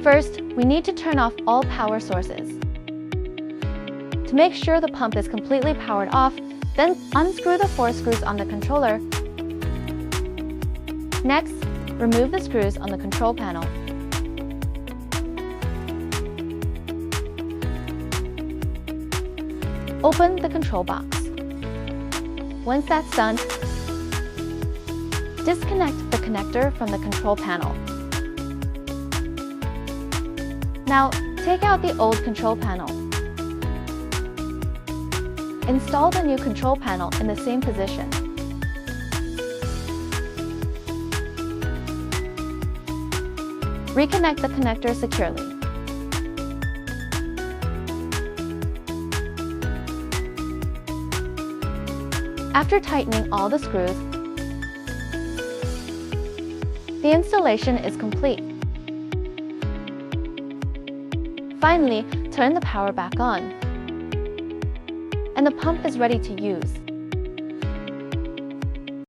First, we need to turn off all power sources. To make sure the pump is completely powered off, then unscrew the 4 screws on the controller. Next, remove the screws on the control panel. Open the control box. Once that's done, disconnect the connector from the control panel. Now, take out the old control panel. Install the new control panel in the same position. Reconnect the connector securely. After tightening all the screws, the installation is complete. Finally, turn the power back on, and the pump is ready to use.